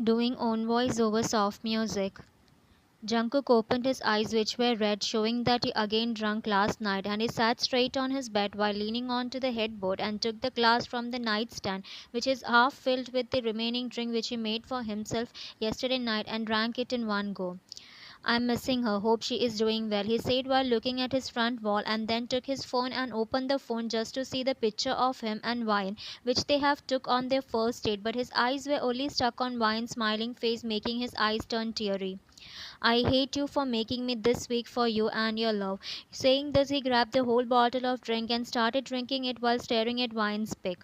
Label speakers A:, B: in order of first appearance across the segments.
A: Doing own voice over soft music. Jungkook opened his eyes, which were red, showing that he again drunk last night, and he sat straight on his bed while leaning onto the headboard and took the glass from the nightstand, which is half filled with the remaining drink which he made for himself yesterday night, and drank it in one go. I'm missing her. Hope she is doing well, he said while looking at his front wall, and then took his phone and opened the phone just to see the picture of him and Wine, which they have took on their first date, but his eyes were only stuck on Wine's smiling face, making his eyes turn teary. I hate you for making me this weak for you and your love. Saying this, he grabbed the whole bottle of drink and started drinking it while staring at Wine's pic.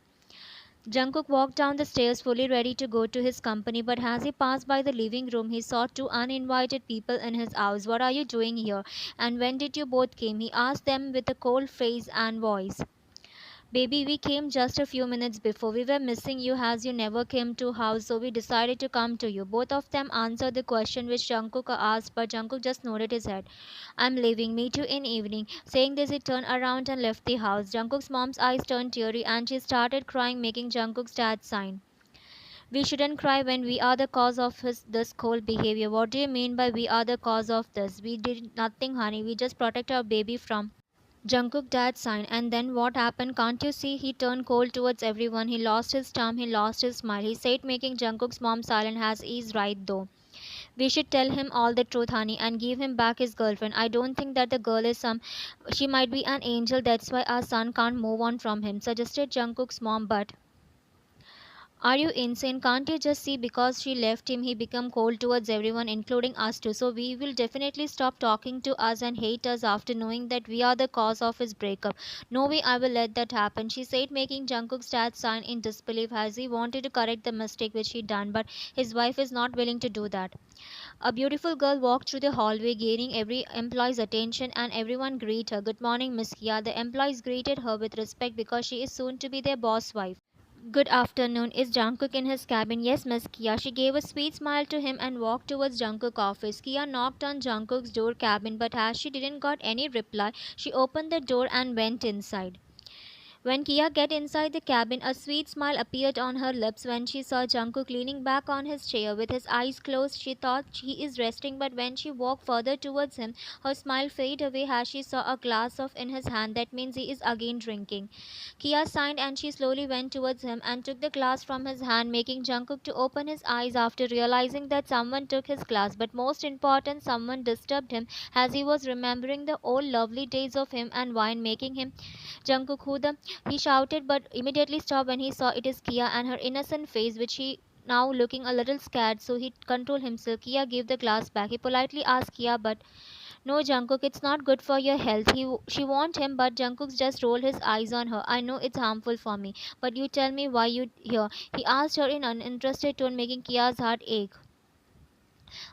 A: Jungkook walked down the stairs fully ready to go to his company, but as he passed by the living room, he saw two uninvited people in his house. What are you doing here? And when did you both came? He asked them with a cold face and voice. Baby, we came just a few minutes before. We were missing you as you never came to house, so we decided to come to you. Both of them answered the question which Jungkook asked, but Jungkook just nodded his head. I'm leaving. Meet you in evening. Saying this, he turned around and left the house. Jungkook's mom's eyes turned teary and she started crying, making Jungkook's dad sign. We shouldn't cry when we are the cause of this cold behavior. What do you mean by we are the cause of this? We did nothing, honey. We just protect our baby from Jungkook dad sign, and then what happened? Can't you see? He turned cold towards everyone. He lost his charm, he lost his smile. He said, making Jungkook's mom silent, as he's right though. We should tell him all the truth, honey, and give him back his girlfriend. I don't think that the girl is some. She might be an angel, that's why our son can't move on from him, suggested Jungkook's mom, but are you insane? Can't you just see because she left him, he become cold towards everyone, including us too. So we will definitely stop talking to us and hate us after knowing that we are the cause of his breakup. No way I will let that happen, she said, making Jungkook's dad sign in disbelief as he wanted to correct the mistake which he done, but his wife is not willing to do that. A beautiful girl walked through the hallway, gaining every employee's attention, and everyone greeted her. Good morning, Miss Kia. The employees greeted her with respect because she is soon to be their boss wife. Good afternoon. Is Jungkook in his cabin? Yes, Miss Kia. She gave a sweet smile to him and walked towards Jungkook's office. Kia knocked on Jungkook's door cabin, but as she didn't got any reply, she opened the door and went inside. When Kia got inside the cabin, a sweet smile appeared on her lips when she saw Jungkook leaning back on his chair with his eyes closed. She thought he is resting, but when she walked further towards him, her smile faded away as she saw a glass of in his hand. That means he is again drinking. Kia sighed and she slowly went towards him and took the glass from his hand, making Jungkook to open his eyes after realizing that someone took his glass. But most important, someone disturbed him as he was remembering the old lovely days of him and wine, making him Jungkook, who the he shouted, but immediately stopped when he saw it is Kia and her innocent face, which he now looking a little scared, so he controlled himself. Kia gave the glass back. He politely asked Kia, but no, Jungkook, it's not good for your health. She want him, but Jungkook just rolled his eyes on her. I know it's harmful for me, but you tell me why you here. He asked her in an uninterested tone, making Kia's heart ache.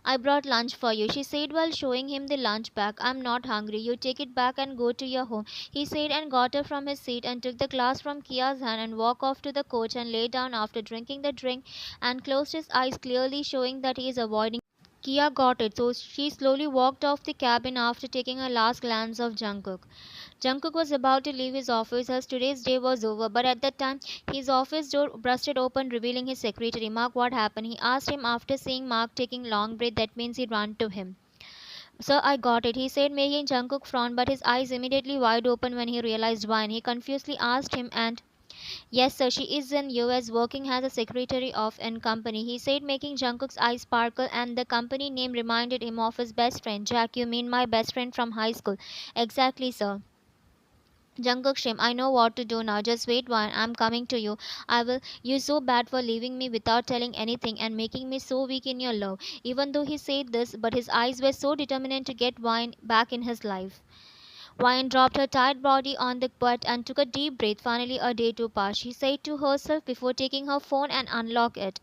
A: I brought lunch for you, she said while showing him the lunch bag. I'm not hungry. You take it back and go to your home, he said, and got up from his seat and took the glass from Kia's hand and walked off to the coach and lay down after drinking the drink and closed his eyes, clearly showing that he is avoiding. Kia got it, so she slowly walked off the cabin after taking a last glance of Jungkook. Jungkook was about to leave his office as today's day was over, but at that time, his office door busted open, revealing his secretary. Mark, what happened? He asked him after seeing Mark taking long breath. That means he ran to him. Sir, I got it, he said, making Jungkook frown, but his eyes immediately wide open when he realized why. And he confusedly asked him, and yes, sir, she is in US working as a secretary of an company, he said, making Jungkook's eyes sparkle, and the company name reminded him of his best friend. Jack, you mean my best friend from high school? Exactly, sir. Jungkook shame, I know what to do now. Just wait one. I'm coming to you. I will. You're so bad for leaving me without telling anything and making me so weak in your love. Even though he said this, but his eyes were so determined to get Wine back in his life. Wine dropped her tired body on the bed and took a deep breath. Finally, a day to pass, she said to herself before taking her phone and unlock it.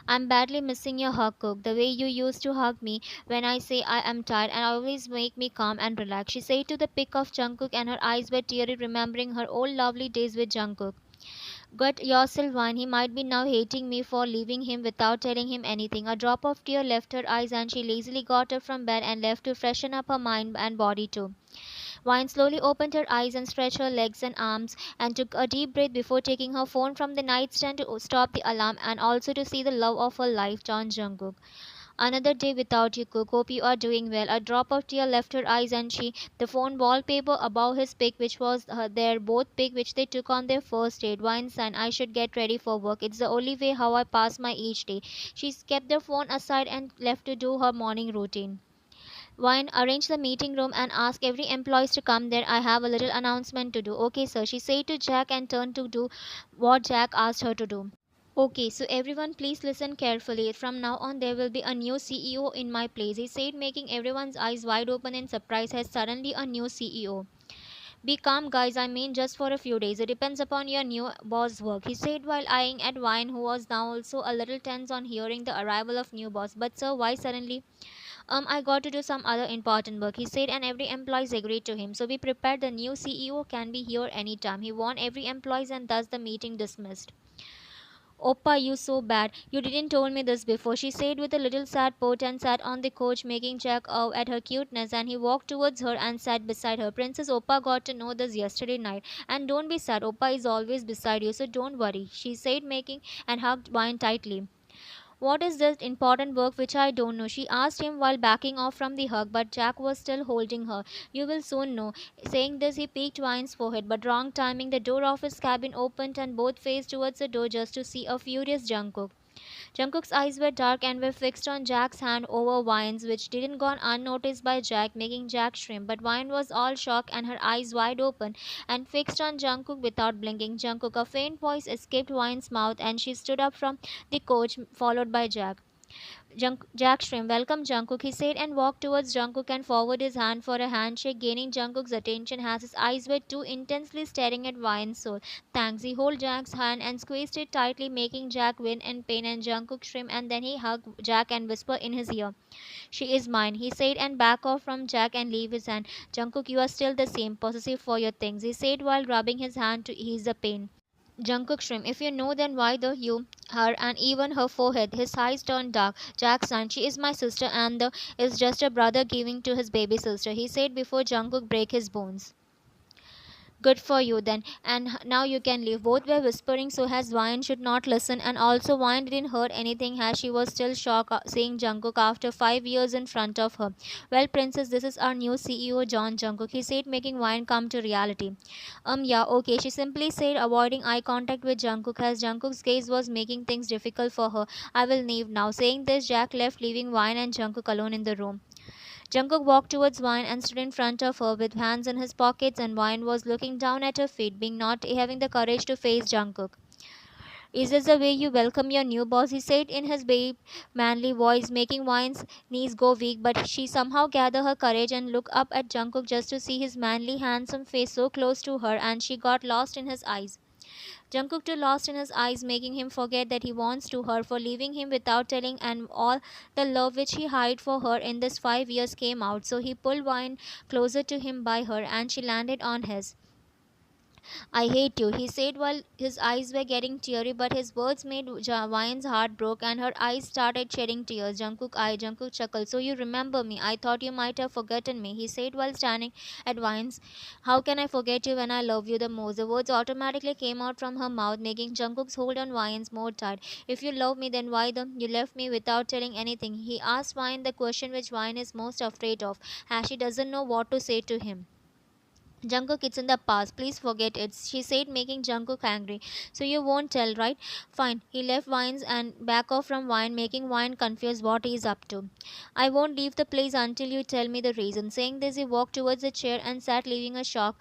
A: I'm badly missing your hug, Cook. The way you used to hug me when I say I am tired and always make me calm and relax, she said to the pic of Jungkook, and her eyes were teary, remembering her old lovely days with Jungkook. Get yourself one. He might be now hating me for leaving him without telling him anything. A drop of tear left her eyes and she lazily got up from bed and left to freshen up her mind and body too. Wine slowly opened her eyes and stretched her legs and arms and took a deep breath before taking her phone from the nightstand to stop the alarm and also to see the love of her life, John Jungkook. Another day without you, Cook. Hope you are doing well. A drop of tear left her eyes, and the phone wallpaper above his pic, which was their both pic, which they took on their first date. Wine sign, I should get ready for work. It's the only way how I pass my each day. She kept the phone aside and left to do her morning routine. Wine, arrange the meeting room and ask every employee to come there. I have a little announcement to do. Okay, sir. She said to Jack and turned to do what Jack asked her to do. Okay, so everyone please listen carefully. From now on, there will be a new CEO in my place, he said, making everyone's eyes wide open in surprise. Has suddenly a new CEO. Be calm, guys. I mean, just for a few days. It depends upon your new boss' work, he said while eyeing at Wine, who was now also a little tense on hearing the arrival of new boss. But sir, why suddenly? I got to do some other important work, he said, and every employee agreed to him. So be prepared. The new CEO can be here anytime. He warned every employee, and thus the meeting dismissed. Oppa, you so bad. You didn't told me this before, she said with a little sad pout and sat on the couch making Jack awe at her cuteness, and he walked towards her and sat beside her. Princess Oppa got to know this yesterday night. And don't be sad, Oppa is always beside you, so don't worry, she said, making and hugged Wine tightly. What is this important work which I don't know? She asked him while backing off from the hug, but Jack was still holding her. You will soon know. Saying this, he peeked Vine's forehead, but wrong timing, the door of his cabin opened and both faced towards the door just to see a furious Jungkook. Jungkook's eyes were dark and were fixed on Jack's hand over Vine's, which didn't go unnoticed by Jack, making Jack shrimp. But Vine was all shock and her eyes wide open and fixed on Jungkook without blinking. Jungkook, a faint voice escaped Vine's mouth, and she stood up from the coach, followed by Jack. Jack Shrimp, welcome Jungkook, he said and walked towards Jungkook and forwarded his hand for a handshake, gaining Jungkook's attention as his eyes were too intensely staring at Vine's soul. Thanks, he held Jack's hand and squeezed it tightly, making Jack win in pain and Jungkook Shrimp, and then he hugged Jack and whispered in his ear. She is mine, he said and back off from Jack and leave his hand. Jungkook, you are still the same, possessive for your things, he said while rubbing his hand to ease the pain. Jungkook Shrimp, if you know then why the you, her and even her forehead, his eyes turned dark. Jack sighed, she is my sister and the is just a brother giving to his baby sister, he said before Jungkook break his bones. Good for you then, and now you can leave. Both were whispering so as Wine should not listen, and also Wine didn't hear anything as she was still shocked seeing Jungkook after 5 years in front of her. Well, princess, this is our new CEO, John Jungkook, he said, making Wine come to reality. Yeah, okay, she simply said, avoiding eye contact with Jungkook as Jungkook's gaze was making things difficult for her. I will leave now. Saying this, Jack left, leaving Wine and Jungkook alone in the room. Jungkook walked towards Wine and stood in front of her with hands in his pockets, and Wine was looking down at her feet, being not having the courage to face Jungkook. Is this the way you welcome your new boss? He said in his big, manly voice, making Wine's knees go weak, but she somehow gathered her courage and looked up at Jungkook just to see his manly, handsome face so close to her, and she got lost in his eyes. Jungkook too lost in his eyes, making him forget that he wants to her for leaving him without telling, and all the love which he hid for her in this 5 years came out. So he pulled Wine closer to him by her, and she landed on his. I hate you, he said while his eyes were getting teary, but his words made Vine's heart broke and her eyes started shedding tears. Jungkook chuckled. So you remember me? I thought you might have forgotten me, he said while standing at Vine's. How can I forget you when I love you the most? The words automatically came out from her mouth, making Jungkook's hold on Vine's more tight. If you love me, then why the you left me without telling anything? He asked Vine the question which Vine is most afraid of, as she doesn't know what to say to him. Jungkook, it's in the past. Please forget it, she said, making Jungkook angry. So you won't tell, right? Fine. He left Vines and back off from Vine, making Vine confused what he is up to. I won't leave the place until you tell me the reason. Saying this, he walked towards the chair and sat, leaving a shock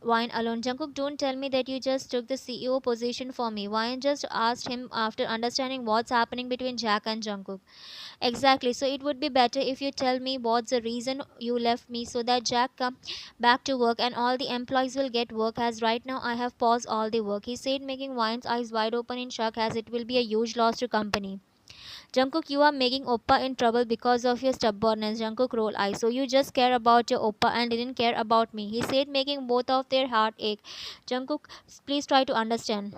A: Vine alone. Jungkook, don't tell me that you just took the CEO position for me. Vine just asked him after understanding what's happening between Jack and Jungkook. Exactly. So it would be better if you tell me what's the reason you left me so that Jack come back to work and all the employees will get work, as right now I have paused all the work, he said, making Vine's eyes wide open in shock as it will be a huge loss to company. Jungkook, you are making Oppa in trouble because of your stubbornness. Jungkook rolled eyes. So you just care about your Oppa and didn't care about me, he said, making both of their heart ache. Jungkook, please try to understand.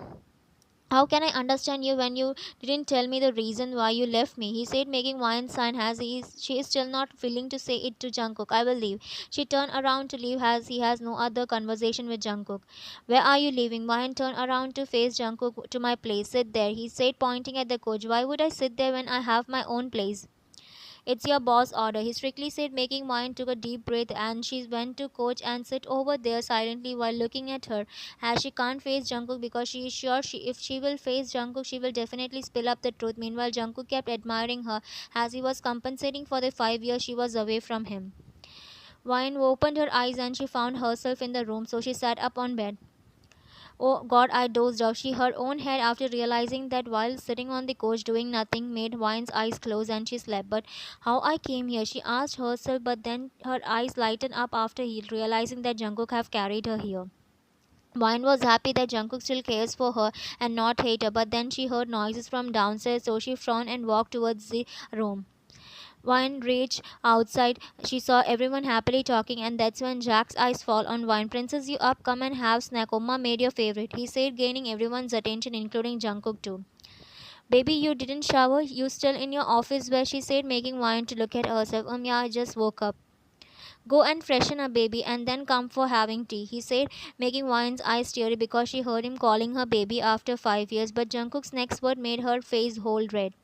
A: How can I understand you when you didn't tell me the reason why you left me? He said, making one sign as she is still not willing to say it to Jungkook. I will leave. She turned around to leave as he has no other conversation with Jungkook. Where are you leaving? Wine turned around to face Jungkook. To my place. Sit there. He said, pointing at the coach. Why would I sit there when I have my own place? It's your boss order, he strictly said, making Wine took a deep breath and she went to coach and sit over there silently while looking at her. As she can't face Jungkook because she is sure if she will face Jungkook, she will definitely spill up the truth. Meanwhile, Jungkook kept admiring her as he was compensating for the 5 years she was away from him. Wine opened her eyes and she found herself in the room, so she sat up on bed. Oh God, I dozed off. She her own head after realizing that while sitting on the couch doing nothing made Wine's eyes close and she slept. But how I came here, she asked herself, but then her eyes lightened up after realizing that Jungkook have carried her here. Wine was happy that Jungkook still cares for her and not hate her, but then she heard noises from downstairs, so she frowned and walked towards the room. Wine reached outside. She saw everyone happily talking, and that's when Jack's eyes fall on Wine. Princess, you up? Come and have snack. Oma made your favorite, he said, gaining everyone's attention, including Jungkook too. Baby, you didn't shower? You still in your office where she said, making Wine to look at herself. Yeah, I just woke up. Go and freshen up, baby, and then come for having tea, he said, making Wine's eyes teary because she heard him calling her baby after 5 years. But Jungkook's next word made her face whole red.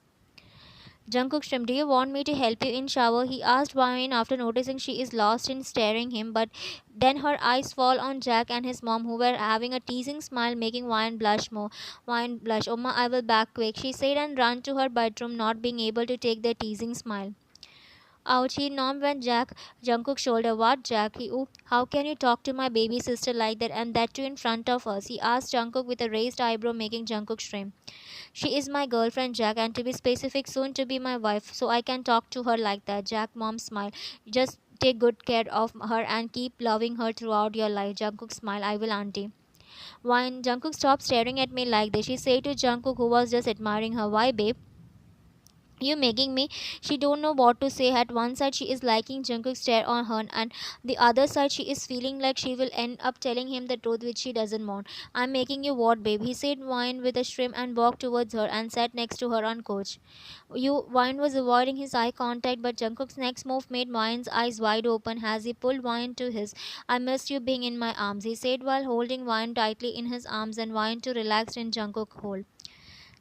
A: Jungkook shrimp, do you want me to help you in shower? He asked Wine after noticing she is lost in staring him, but then her eyes fall on Jack and his mom who were having a teasing smile making Wine blush more. Wine blush. Oma, I will back quick, she said and ran to her bedroom not being able to take the teasing smile. Ouch, he nom when Jack Jungkook's shoulder. What Jack? How can you talk to my baby sister like that and that too in front of us? He asked Jungkook with a raised eyebrow making Jungkook shrimp. She is my girlfriend, Jack, and to be specific, soon to be my wife, so I can talk to her like that. Jack, mom smiled. Just take good care of her and keep loving her throughout your life. Jungkook smiled. I will, auntie. When Jungkook stopped staring at me like this, she said to Jungkook, who was just admiring her, why, babe? You making me. She don't know what to say. At one side she is liking Jungkook's stare on her, and the other side she is feeling like she will end up telling him the truth which she doesn't want. I'm making you what, babe? He said Wine with a shrimp and walked towards her and sat next to her on couch. Wine was avoiding his eye contact, but Jungkook's next move made Wine's eyes wide open as he pulled Wine to his. I missed you being in my arms, he said while holding Wine tightly in his arms and Wine to relax in Jungkook's hold.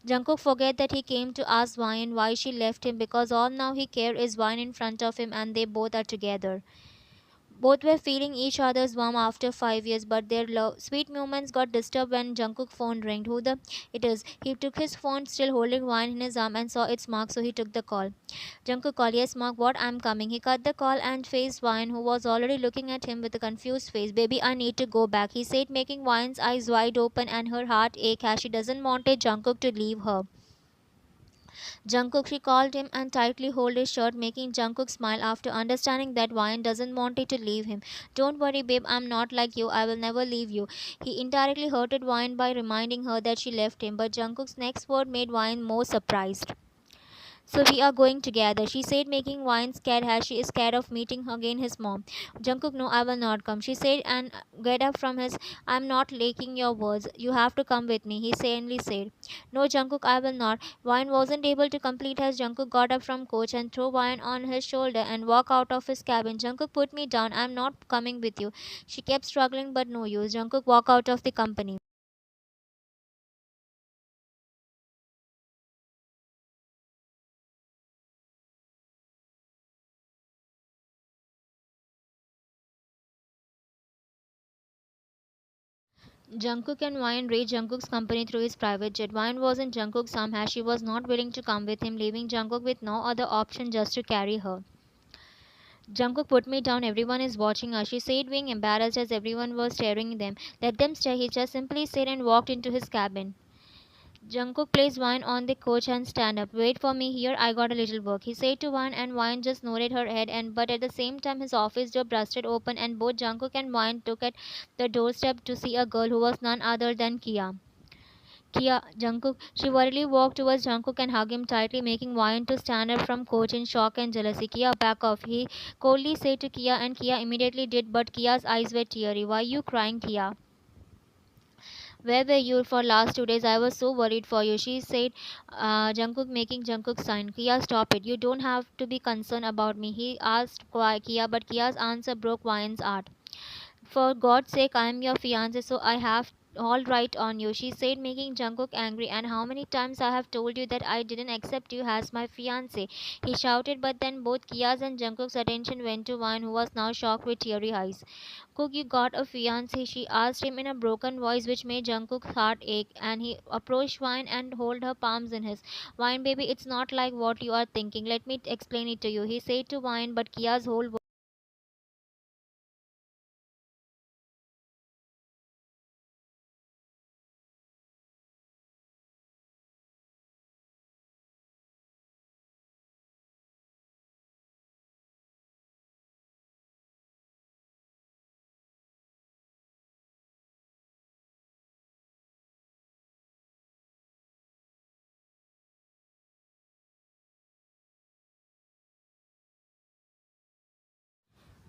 A: Jungkook forget that he came to ask Wine why she left him because all now he care is Wine in front of him and they both are together. Both were feeling each other's warmth after 5 years, but their sweet moments got disturbed when Jungkook's phone rang. Who the it is? He took his phone, still holding Wine in his arm, and saw its mark, so he took the call. Jungkook called, yes, Mark, what? I'm coming. He cut the call and faced Wine, who was already looking at him with a confused face. Baby, I need to go back, he said, making Wine's eyes wide open and her heart ache as she doesn't want Jungkook to leave her. Jungkook, she called him and tightly hold his shirt, making Jungkook smile after understanding that Wine doesn't want it to leave him. Don't worry, babe, I'm not like you. I will never leave you. He indirectly hurted Wine by reminding her that she left him, but Jungkook's next word made Wine more surprised. So we are going together, she said, making Wine scared as she is scared of meeting again his mom. Jungkook, no, I will not come, she said, and get up from his. I'm not liking your words. You have to come with me, he sanely said. No, Jungkook, I will not. Wine wasn't able to complete as Jungkook got up from coach and threw Wine on his shoulder and walked out of his cabin. Jungkook, put me down. I'm not coming with you. She kept struggling, but no use. Jungkook walked out of the company. Jungkook and Wine reached Jungkook's company through his private jet. Wine was in Jungkook's arm as she was not willing to come with him, leaving Jungkook with no other option just to carry her. Jungkook, put me down. Everyone is watching us, she said, being embarrassed as everyone was staring at them. Let them stare. He just simply said and walked into his cabin. Jungkook placed Wine on the couch and stand up. Wait for me here. I got a little work, he said to Wine, and Wine just nodded her head. And but at the same time, his office door busted open, and both Jungkook and Wine took at the doorstep to see a girl who was none other than Kia. Kia, Jungkook. She worriedly walked towards Jungkook and hugged him tightly, making Wine to stand up from coach in shock and jealousy. Kia, back off, he coldly said to Kia, and Kia immediately did, but Kia's eyes were teary. Why you crying, Kia? Where were you for last 2 days? I was so worried for you, she said. Jungkook making Jungkook sign. Kia, stop it. You don't have to be concerned about me, he asked Kia, but Kia's answer broke Ryan's heart. For God's sake, I am your fiance, so I have all right on you, she said, making Jungkook angry. And how many times I have told you that I didn't accept you as my fiance? He shouted, but then both Kia's and Jungkook's attention went to Wine, who was now shocked with teary eyes. Cook, you got a fiance? She asked him in a broken voice, which made Jungkook's heart ache, and he approached Wine and held her palms in his. Wine, baby, it's not like what you are thinking. Let me explain it to you, he said to Wine, but Kia's whole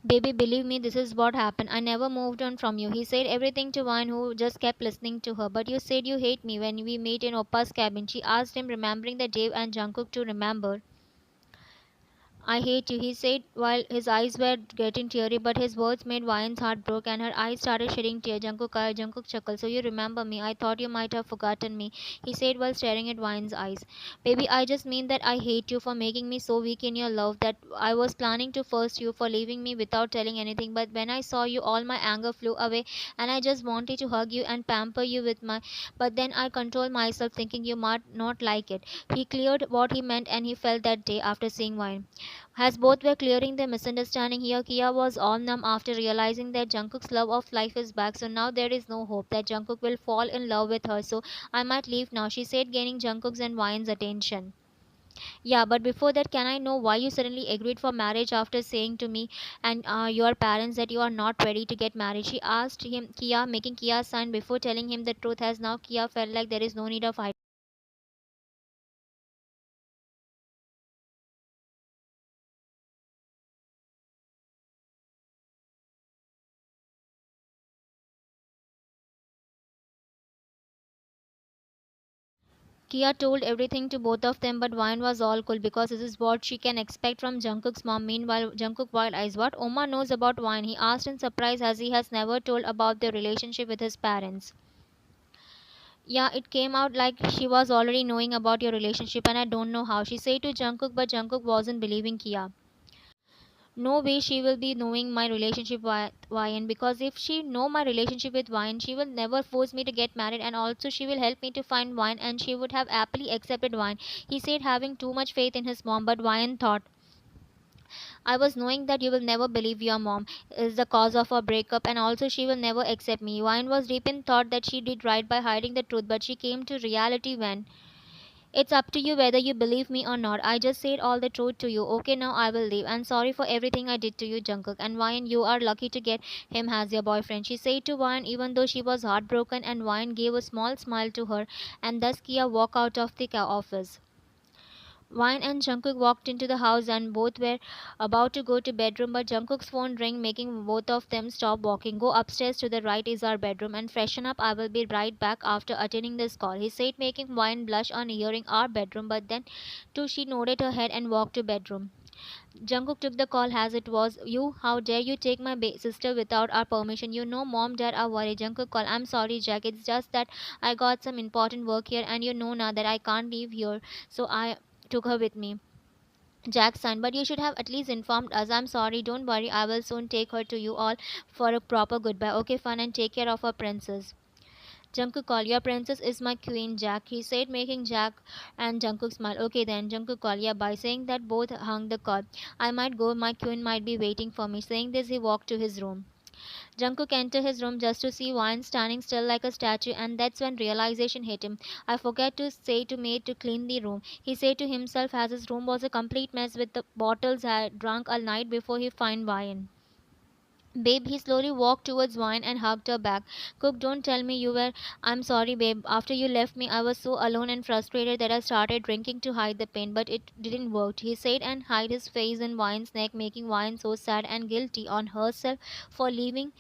A: Baby, believe me, this is what happened. I never moved on from you. He said everything to Wine, who just kept listening to her. But you said you hate me when we meet in Oppa's cabin. She asked him, remembering the Dave and Jungkook to remember. I hate you, he said while his eyes were getting teary, but his words made Vian's heart broke and her eyes started shedding tears. Jungkook chuckled. So you remember me? I thought you might have forgotten me, he said while staring at Vian's eyes. Baby, I just mean that I hate you for making me so weak in your love that I was planning to force you for leaving me without telling anything. But when I saw you, all my anger flew away and I just wanted to hug you and pamper you with my. But then I controlled myself, thinking you might not like it. He cleared what he meant and he felt that day after seeing Vian. As both were clearing their misunderstanding here, Kia was all numb after realizing that Jungkook's love of life is back. So now there is no hope that Jungkook will fall in love with her. So I might leave now, she said, gaining Jungkook's and Vine's attention. Yeah, but before that, can I know why you suddenly agreed for marriage after saying to me and your parents that you are not ready to get married? She asked him, Kia, making Kia sign before telling him the truth. As now Kia felt like there is no need of hiding. Kia told everything to both of them, but Wine was all cool because this is what she can expect from Jungkook's mom. Meanwhile, Jungkook wild eyes. What Oma knows about Wine? He asked in surprise as he has never told about their relationship with his parents. Yeah, it came out like she was already knowing about your relationship, and I don't know how. She said to Jungkook, but Jungkook wasn't believing Kia. No way she will be knowing my relationship with Ryan, because if she know my relationship with Ryan, she will never force me to get married, and also she will help me to find Ryan, and she would have happily accepted Ryan. He said, having too much faith in his mom. But Ryan thought, I was knowing that you will never believe your mom is the cause of our breakup, and also she will never accept me. Ryan was deep in thought that she did right by hiding the truth, but she came to reality when it's up to you whether you believe me or not. I just said all the truth to you. Okay, now I will leave. And sorry for everything I did to you, Jungkook. And Ryan, you are lucky to get him as your boyfriend, she said to Ryan, even though she was heartbroken. And Ryan gave a small smile to her, and thus Kia walked out of the office. Ryan and Jungkook walked into the house and both were about to go to bedroom, but Jungkook's phone rang, making both of them stop walking. Go upstairs to the right is our bedroom and freshen up. I will be right back after attending this call, he said, making Ryan blush on hearing our bedroom, but then too she nodded her head and walked to bedroom. Jungkook took the call as it was. You, how dare you take my sister without our permission? You know mom, dad are worried. Jungkook called. I'm sorry, Jack. It's just that I got some important work here and you know now that I can't leave here. So I took her with me. Jack son, but you should have at least informed us. I'm sorry, don't worry, I will soon take her to you all for a proper goodbye. Okay, fun and take care of our princess. Jungkook called, your princess is my queen, Jack, he said, making Jack and Jungkook smile. Okay then, Jungkook called, yeah, by saying that both hung the call. I might go, my queen might be waiting for me. Saying this, he walked to his room. Jungkook entered his room just to see Wine standing still like a statue, and that's when realization hit him. I forgot to say to maid to clean the room, he said to himself as his room was a complete mess with the bottles had drunk all night before he find Wine. Babe, he slowly walked towards Wine and hugged her back. Cook, don't tell me you were. I'm sorry, babe. After you left me, I was so alone and frustrated that I started drinking to hide the pain, but it didn't work, he said and hid his face in Wine's neck, making Wine so sad and guilty on herself for leaving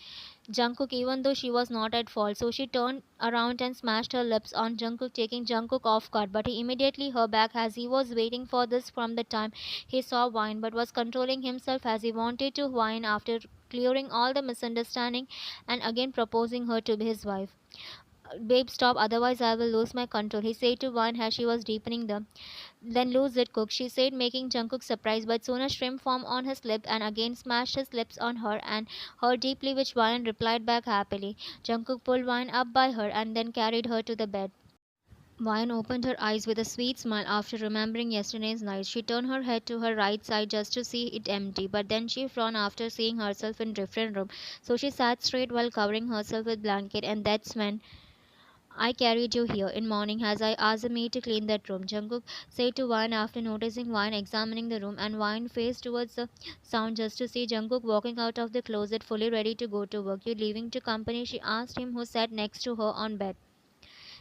A: Jungkook, even though she was not at fault. So she turned around and smashed her lips on Jungkook, taking Jungkook off guard. But he immediately her back as he was waiting for this from the time he saw wine, but was controlling himself as he wanted to whine after clearing all the misunderstanding and again proposing her to be his wife. Babe, stop, otherwise I will lose my control, he said to Wine as she was deepening them. Then lose it, Cook, she said, making Jungkook surprised, but soon a shrimp formed on his lip and again smashed his lips on her and her deeply, which Wine replied back happily. Jungkook pulled Wine up by her and then carried her to the bed. Wine opened her eyes with a sweet smile after remembering yesterday's night. She turned her head to her right side just to see it empty, but then she frowned after seeing herself in different room. So she sat straight while covering herself with blanket, and that's when I carried you here in morning as I asked the maid to clean that room, Jungkook said to Wine after noticing Wine examining the room, and Wine faced towards the sound just to see Jungkook walking out of the closet fully ready to go to work. You leaving to company? She asked him, who sat next to her on bed.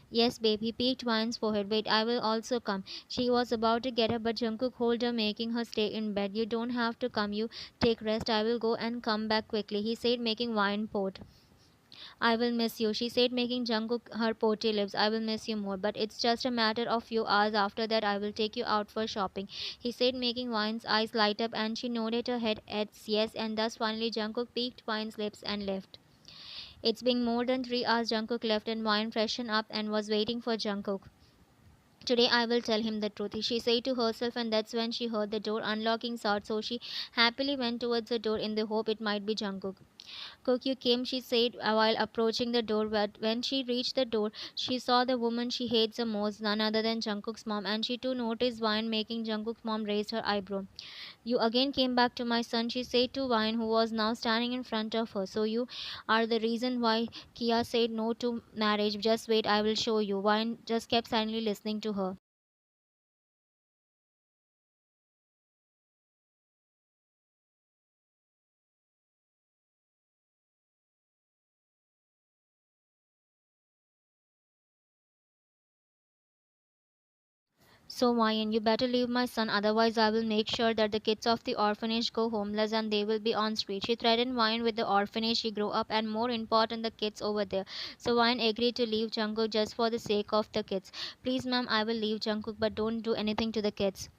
A: Yes, babe, he peeked Wine's forehead. Wait, I will also come. She was about to get up, but Jungkook held her, making her stay in bed. You don't have to come. You take rest. I will go and come back quickly, he said, making Wine pout. I will miss you, she said, making Jungkook her potty lips. I will miss you more, but it's just a matter of few hours. After that, I will take you out for shopping, he said, making Wine's eyes light up, and she nodded her head at yes, and thus finally Jungkook peeked Wine's lips and left. It's been more than 3 hours Jungkook left, and Wine freshened up and was waiting for Jungkook. Today I will tell him the truth, she said to herself, and that's when she heard the door unlocking sound, so she happily went towards the door in the hope it might be Jungkook. Cook, you came, she said while approaching the door, but when she reached the door, she saw the woman she hates the most, none other than Jungkook's mom, and she too noticed Wine, making Jungkook's mom raise her eyebrow. You again came back to my son, she said to Wine, who was now standing in front of her. So you are the reason why Kia said no to marriage. Just wait, I will show you. Wine just kept silently listening to her. So, Mayan, you better leave my son, otherwise I will make sure that the kids of the orphanage go homeless and they will be on street. She threatened Mayan with the orphanage she grew up and more important the kids over there. So Mayan agreed to leave Jungkook just for the sake of the kids. Please ma'am, I will leave Jungkook, but don't do anything to the kids.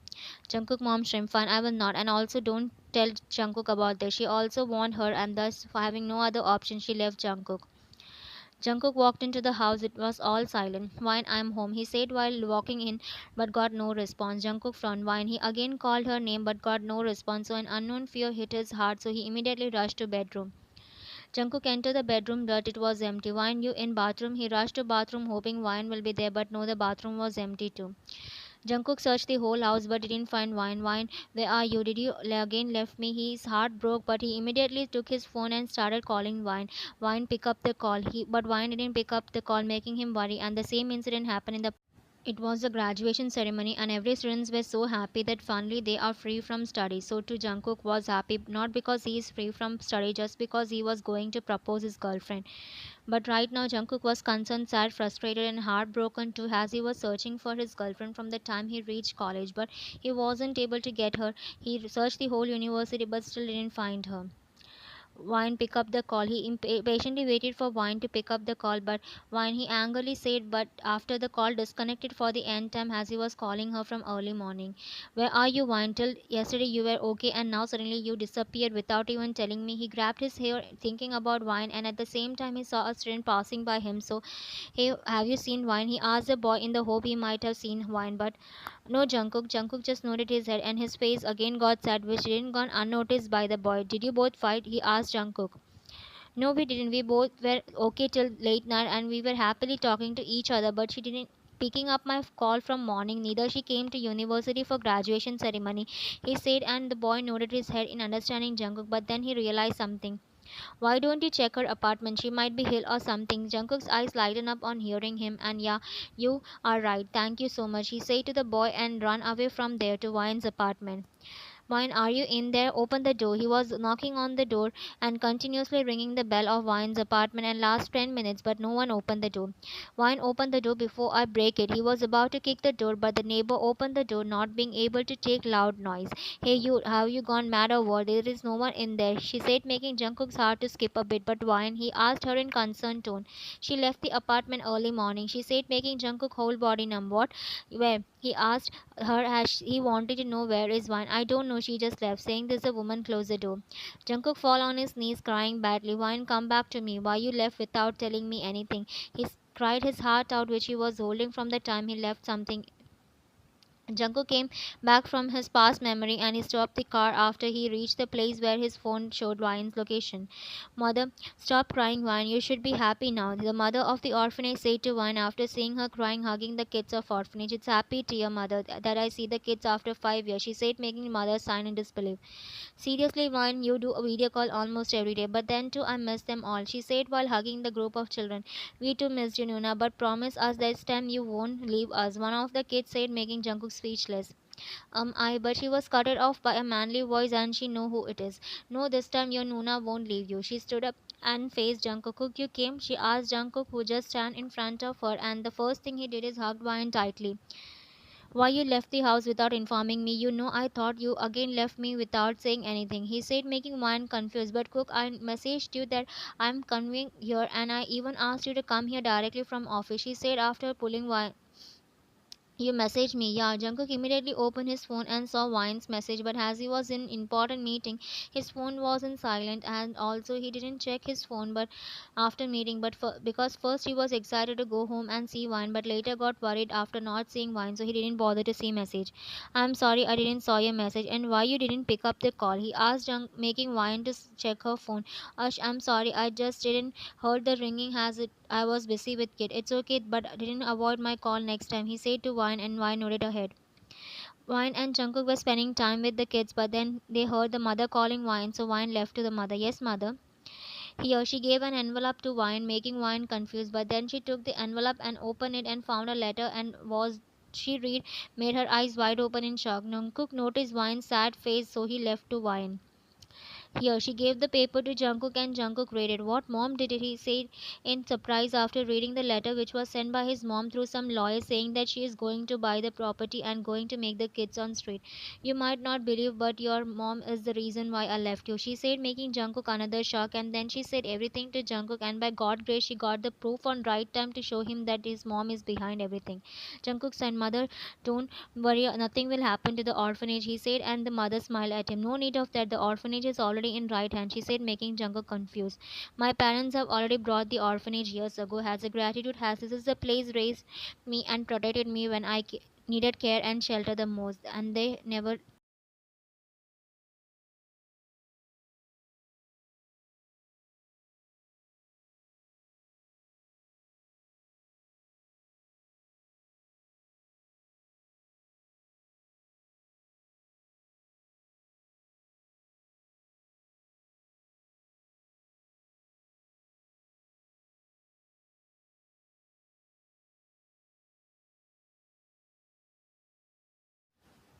A: Jungkook mom shrimp fine, I will not, and also don't tell Jungkook about this. She also warned her, and thus having no other option she left Jungkook. Jungkook walked into the house. It was all silent. Wine, I'm home, he said while walking in, but got no response. Jungkook frowned. Wine, he again called her name, but got no response. So an unknown fear hit his heart, so he immediately rushed to bedroom. Jungkook entered the bedroom, but it was empty. Wine, you in bathroom? He rushed to bathroom, hoping Wine will be there, but no, the bathroom was empty too. Jungkook searched the whole house but didn't find Wine. Wine, where are you? Did you again left me? His heart broke, but he immediately took his phone and started calling Wine. Wine picked up the call. But Wine didn't pick up the call, making him worry. And the same incident happened in the. It was the graduation ceremony, and every students were so happy that finally they are free from study. So too Jungkook was happy, not because he is free from study, just because he was going to propose his girlfriend. But right now, Jungkook was concerned, sad, frustrated, and heartbroken too, as he was searching for his girlfriend from the time he reached college. But he wasn't able to get her. He searched the whole university, but still didn't find her. Wine picked up the call. He patiently waited for Wine to pick up the call, but Wine, he angrily said, but after the call disconnected for the end time as he was calling her from early morning. Where are you, Wine? Till yesterday you were okay, and now suddenly you disappeared without even telling me. He grabbed his hair, thinking about Wine, and at the same time he saw a student passing by him. So, hey, have you seen Wine? He asked the boy in the hope he might have seen Wine, but no, Jungkook. Jungkook just nodded his head, and his face again got sad, which didn't go unnoticed by the boy. Did you both fight? He asked Jungkook. No, we didn't. We both were okay till late night, and we were happily talking to each other. But she didn't picking up my call from morning. Neither she came to university for graduation ceremony. He said, and the boy nodded his head in understanding Jungkook. But then he realized something. Why don't you check her apartment? She might be ill or something. Jungkook's eyes lightened up on hearing him, and yeah, you are right. Thank you so much, he said to the boy and ran away from there to Wine's apartment. Wine, are you in there? Open the door. He was knocking on the door and continuously ringing the bell of Wine's apartment and last 10 minutes, but no one opened the door. Wine, opened the door before I break it. He was about to kick the door, but the neighbor opened the door, not being able to take loud noise. Hey, you, have you gone mad or what? There is no one in there, she said, making Jungkook's heart to skip a bit. But Wine, he asked her in concerned tone. She left the apartment early morning, she said, making Jungkook whole body numb. What? Where? He asked her as he wanted to know where is Wine. I don't know, she just left. Saying this, the woman closed the door. Jungkook fall on his knees, crying badly. Wine, come back to me. Why you left without telling me anything? He cried his heart out, which he was holding from the time he left something. Jungkook came back from his past memory and he stopped the car after he reached the place where his phone showed Wine's location. Mother, stop crying, Wine. You should be happy now. The mother of the orphanage said to Wine after seeing her crying, hugging the kids of orphanage. It's happy, dear mother, that I see the kids after 5 years, she said, making the mother sign in disbelief. Seriously, Vine, you do a video call almost every day, but then too I miss them all, she said while hugging the group of children. We too missed you, Nuna, but promise us this time you won't leave us, one of the kids said, making Jungkook speechless. But she was cut it off by a manly voice and she knew who it is. No, this time your Nuna won't leave you. She stood up and faced Jungkook. You came? She asked Jungkook, who just stand in front of her, and the first thing he did is hugged Vine tightly. Why you left the house without informing me? You know I thought you again left me without saying anything, he said, making Wine confused. But Cook, I messaged you that I'm coming here and I even asked you to come here directly from office, she said after pulling Wine. You messaged me, yeah. Jungkook immediately opened his phone and saw Wine's message, but as he was in important meeting, his phone was in silent, and also he didn't check his phone. But after meeting, because first he was excited to go home and see Wine, but later got worried after not seeing Wine, so he didn't bother to see message. I'm sorry, I didn't saw your message, and why you didn't pick up the call? He asked, making Wine to check her phone. Ush, I'm sorry, I just didn't heard the ringing as it I was busy with kid. It's okay, but didn't avoid my call next time, he said to Wine, and Wine nodded her head. Wine and Jungkook were spending time with the kids, but then they heard the mother calling Wine, so Wine left to the mother. Yes, mother. Here, she gave an envelope to Wine, making Wine confused, but then she took the envelope and opened it and found a letter and was she read made her eyes wide open in shock. Jungkook noticed Wine's sad face, so he left to Wine. Here, she gave the paper to Jungkook and Jungkook read it. What, mom, did it? He said in surprise after reading the letter, which was sent by his mom through some lawyer saying that she is going to buy the property and going to make the kids on street. You might not believe, but your mom is the reason why I left you, she said, making Jungkook another shock. And then she said everything to Jungkook, and by God grace, she got the proof on right time to show him that his mom is behind everything. Jungkook said, Mother, don't worry, nothing will happen to the orphanage, he said, and the mother smiled at him. No need of that, the orphanage is already in right hand, she said, making Jungkook confused. My parents have already brought the orphanage years ago. As a gratitude, as this is the place raised me and protected me when I needed care and shelter the most, and they never.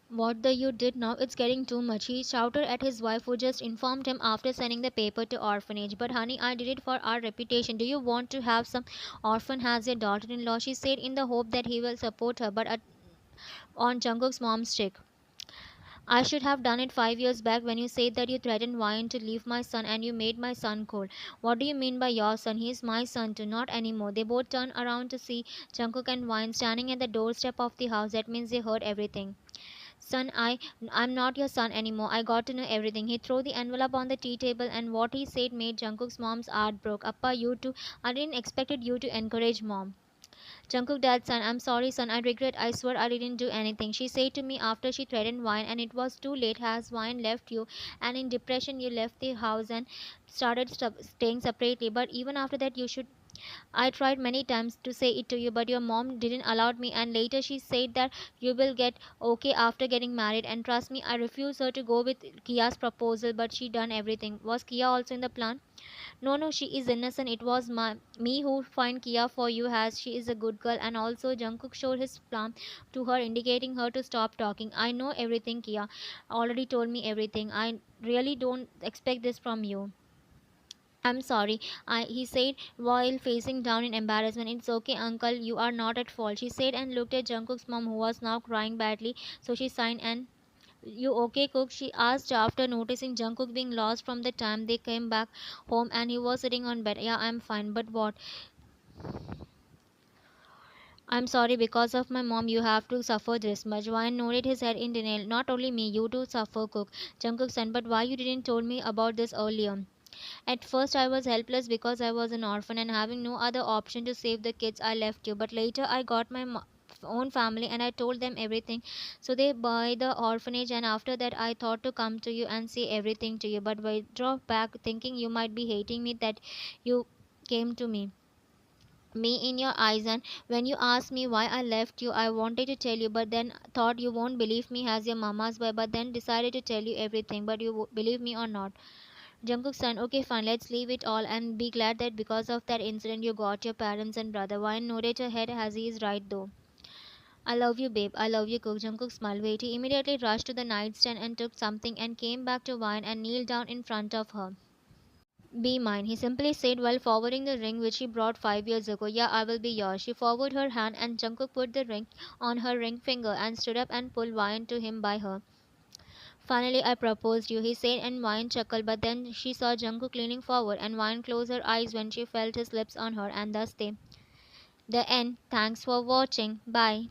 A: What the you did now? It's getting too much, he shouted at his wife, who just informed him after sending the paper to orphanage. But honey, I did it for our reputation. Do you want to have some orphan as your daughter-in-law? She said in the hope that he will support her, but on Jungkook's mom's cheek. I should have done it 5 years back when you said that you threatened Wyan to leave my son and you made my son cold. What do you mean by your son? He's my son too, not anymore. They both turned around to see Jungkook and Wyan standing at the doorstep of the house. That means they heard everything. Son, I'm not your son anymore. I got to know everything. He threw the envelope on the tea table, and what he said made Jungkook's mom's heart broke. Appa, you too. I didn't expected you to encourage mom. Jungkook dad son, I'm sorry son, I regret, I swear I didn't do anything, she said to me after she threatened Wine, and it was too late as Wine left you, and in depression you left the house and started staying separately. But even after that you should I tried many times to say it to you, but your mom didn't allow me, and later she said that you will get okay after getting married. And trust me, I refused her to go with Kia's proposal, but she done everything. Was Kia also in the plan? No, no, she is innocent. It was me who find Kia for you, as she is a good girl. And also, Jungkook showed his plan to her, indicating her to stop talking. I know everything, Kia already told me everything. I really don't expect this from you. I'm sorry, he said while facing down in embarrassment. It's okay, uncle, you are not at fault, she said and looked at Jungkook's mom, who was now crying badly. So she signed and you okay, Cook? She asked after noticing Jungkook being lost from the time they came back home and he was sitting on bed. Yeah, I'm fine, but what? I'm sorry, because of my mom, you have to suffer this much. Wine nodded his head in denial. Not only me, you too suffer, Cook. Jungkook said, but why you didn't told me about this earlier? At first, I was helpless because I was an orphan and having no other option to save the kids I left you. But later, I got my own family and I told them everything. So they buy the orphanage, and after that, I thought to come to you and say everything to you. But I drove back thinking you might be hating me that you came to me in your eyes. And when you asked me why I left you, I wanted to tell you, but then thought you won't believe me as your mama's boy, but then decided to tell you everything. But you believe me or not? Jungkook son, okay, fine, let's leave it all and be glad that because of that incident you got your parents and brother. Wine nodded her head as he is right though. I love you, babe. I love you, Cook. Jungkook smiled. Wait, he immediately rushed to the nightstand and took something and came back to Wine and kneeled down in front of her. Be mine, he simply said while forwarding the ring which he brought 5 years ago. Yeah, I will be yours. She forwarded her hand and Jungkook put the ring on her ring finger and stood up and pulled Wine to him by her. Finally, I proposed you, he said, and Wine chuckled, but then she saw Jungkook leaning forward, and Wine closed her eyes when she felt his lips on her, and thus they. The end. Thanks for watching. Bye.